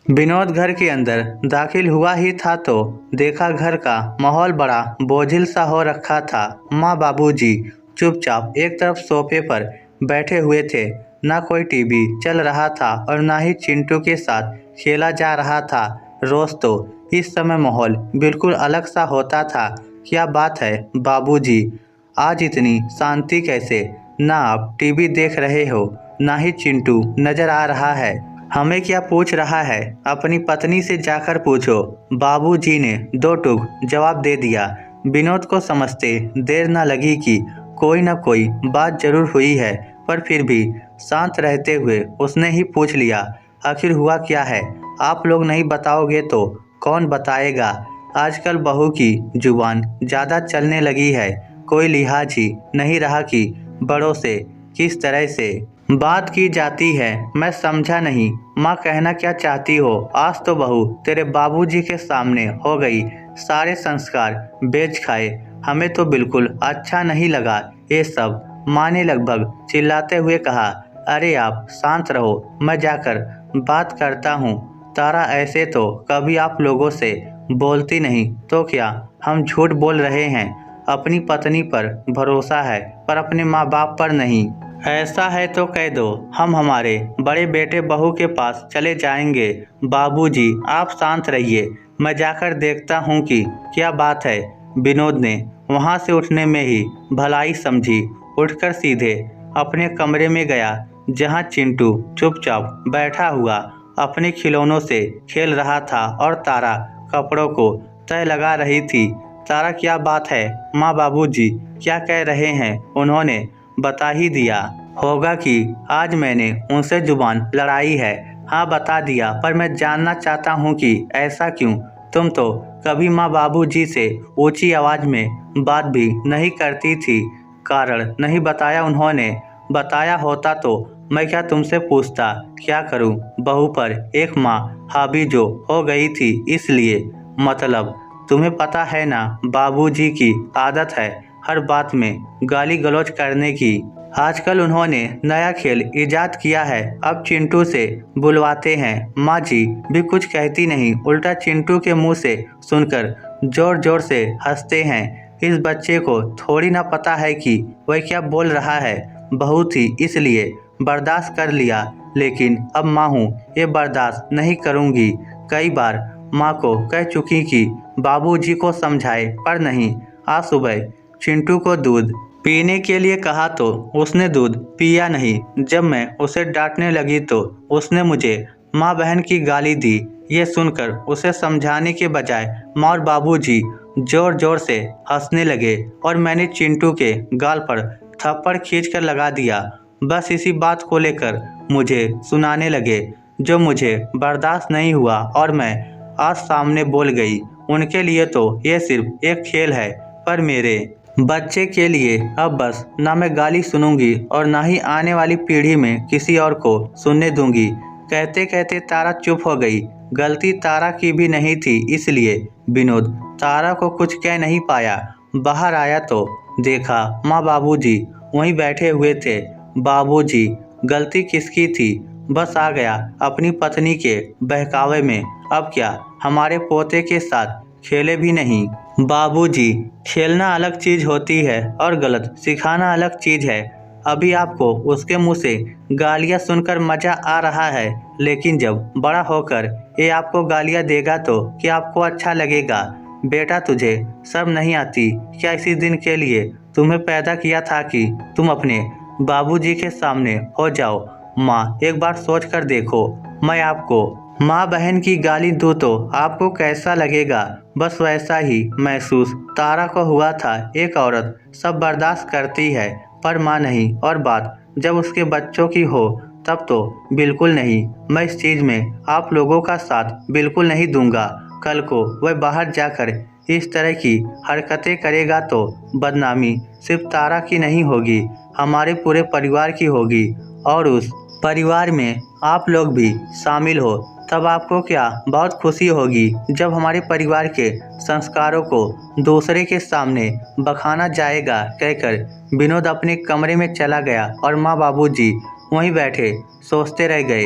विनोद घर के अंदर दाखिल हुआ ही था तो देखा घर का माहौल बड़ा बोझिल सा हो रखा था। माँ बाबूजी चुपचाप एक तरफ सोफे पर बैठे हुए थे। ना कोई टीवी चल रहा था और ना ही चिंटू के साथ खेला जा रहा था। रोज तो इस समय माहौल बिल्कुल अलग सा होता था। क्या बात है बाबूजी, आज इतनी शांति कैसे? ना आप टीवी देख रहे हो, ना ही चिंटू नजर आ रहा है। हमें क्या पूछ रहा है? अपनी पत्नी से जाकर पूछो। बाबूजी ने दो टूक जवाब दे दिया। विनोद को समझते देर न लगी कि कोई न कोई बात जरूर हुई है, पर फिर भी शांत रहते हुए उसने ही पूछ लिया, आखिर हुआ क्या है? आप लोग नहीं बताओगे तो कौन बताएगा? आजकल बहू की जुबान ज़्यादा चलने लगी है। कोई लिहाज ही नहीं रहा कि बड़ों से किस तरह से बात की जाती है। मैं समझा नहीं, माँ कहना क्या चाहती हो? आज तो बहू तेरे बाबूजी के सामने हो गई, सारे संस्कार बेच खाए। हमें तो बिल्कुल अच्छा नहीं लगा ये सब। माँ ने लगभग चिल्लाते हुए कहा, अरे आप शांत रहो, मैं जाकर बात करता हूँ। तारा ऐसे तो कभी आप लोगों से बोलती नहीं, तो क्या हम झूठ बोल रहे हैं? अपनी पत्नी पर भरोसा है पर अपने माँ बाप पर नहीं। ऐसा है तो कह दो, हम हमारे बड़े बेटे बहू के पास चले जाएंगे। बाबूजी आप शांत रहिए, मैं जाकर देखता हूँ कि क्या बात है। विनोद ने वहाँ से उठने में ही भलाई समझी। उठकर सीधे अपने कमरे में गया, जहाँ चिंटू चुपचाप बैठा हुआ अपने खिलौनों से खेल रहा था और तारा कपड़ों को तय लगा रही थी। तारा क्या बात है माँ, बाबूजी क्या कह रहे हैं? उन्होंने बता ही दिया होगा कि आज मैंने उनसे जुबान लड़ाई है। हाँ बता दिया, पर मैं जानना चाहता हूँ कि ऐसा क्यों? तुम तो कभी माँ बाबूजी से ऊंची आवाज में बात भी नहीं करती थी। कारण नहीं बताया उन्होंने। बताया होता तो मैं क्या तुमसे पूछता? क्या करूँ, बहू पर एक माँ हावी जो हो गई थी इसलिए। मतलब तुम्हें पता है ना, बाबूजी की आदत है हर बात में गाली गलौज करने की। आजकल उन्होंने नया खेल इजाद किया है, अब चिंटू से बुलवाते हैं। माँ जी भी कुछ कहती नहीं, उल्टा चिंटू के मुंह से सुनकर जोर जोर से हंसते हैं। इस बच्चे को थोड़ी ना पता है कि वह क्या बोल रहा है। बहू थी इसलिए बर्दाश्त कर लिया, लेकिन अब माँ हूँ, ये बर्दाश्त नहीं करूँगी। कई बार माँ को कह चुकी कि बाबूजी को समझाए, पर नहीं। आज सुबह चिंटू को दूध पीने के लिए कहा तो उसने दूध पिया नहीं। जब मैं उसे डांटने लगी तो उसने मुझे माँ बहन की गाली दी। ये सुनकर उसे समझाने के बजाय माँ और बाबूजी जोर जोर से हंसने लगे और मैंने चिंटू के गाल पर थप्पड़ खींचकर लगा दिया। बस इसी बात को लेकर मुझे सुनाने लगे, जो मुझे बर्दाश्त नहीं हुआ और मैं आज सामने बोल गई। उनके लिए तो ये सिर्फ एक खेल है, पर मेरे बच्चे के लिए अब बस ना मैं गाली सुनूंगी और ना ही आने वाली पीढ़ी में किसी और को सुनने दूंगी। कहते कहते तारा चुप हो गई। गलती तारा की भी नहीं थी, इसलिए विनोद तारा को कुछ कह नहीं पाया। बाहर आया तो देखा माँ बाबूजी वहीं बैठे हुए थे। बाबूजी गलती किसकी थी? बस आ गया अपनी पत्नी के बहकावे में। अब क्या हमारे पोते के साथ खेले भी नहीं? बाबूजी खेलना अलग चीज होती है और गलत सिखाना अलग चीज है। अभी आपको उसके मुंह से गालियां सुनकर मजा आ रहा है, लेकिन जब बड़ा होकर ये आपको गालियां देगा तो क्या आपको अच्छा लगेगा? बेटा तुझे सब नहीं आती क्या? इसी दिन के लिए तुम्हें पैदा किया था कि तुम अपने बाबूजी के सामने हो जाओ। माँ एक बार सोच कर देखो, मैं आपको माँ बहन की गाली दूँ तो आपको कैसा लगेगा? बस वैसा ही महसूस तारा को हुआ था। एक औरत सब बर्दाश्त करती है पर माँ नहीं, और बात जब उसके बच्चों की हो तब तो बिल्कुल नहीं। मैं इस चीज़ में आप लोगों का साथ बिल्कुल नहीं दूंगा। कल को वह बाहर जाकर इस तरह की हरकतें करेगा तो बदनामी सिर्फ तारा की नहीं होगी, हमारे पूरे परिवार की होगी। और उस परिवार में आप लोग भी शामिल हो, तब आपको क्या बहुत खुशी होगी जब हमारे परिवार के संस्कारों को दूसरे के सामने बखाना जाएगा। कहकर विनोद अपने कमरे में चला गया और माँ बाबूजी वहीं बैठे सोचते रह गए।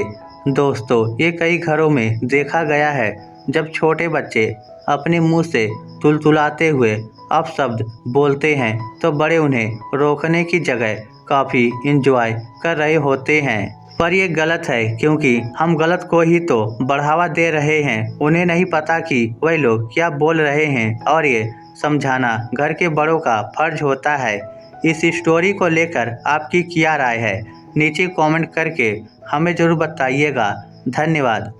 दोस्तों, ये कई घरों में देखा गया है। जब छोटे बच्चे अपने मुंह से तुलतुलाते हुए अपशब्द बोलते हैं तो बड़े उन्हें रोकने की जगह काफ़ी इंजॉय कर रहे होते हैं। पर ये गलत है, क्योंकि हम गलत को ही तो बढ़ावा दे रहे हैं। उन्हें नहीं पता कि वह लोग क्या बोल रहे हैं, और ये समझाना घर के बड़ों का फर्ज होता है। इस स्टोरी को लेकर आपकी क्या राय है? नीचे कमेंट करके हमें ज़रूर बताइएगा। धन्यवाद।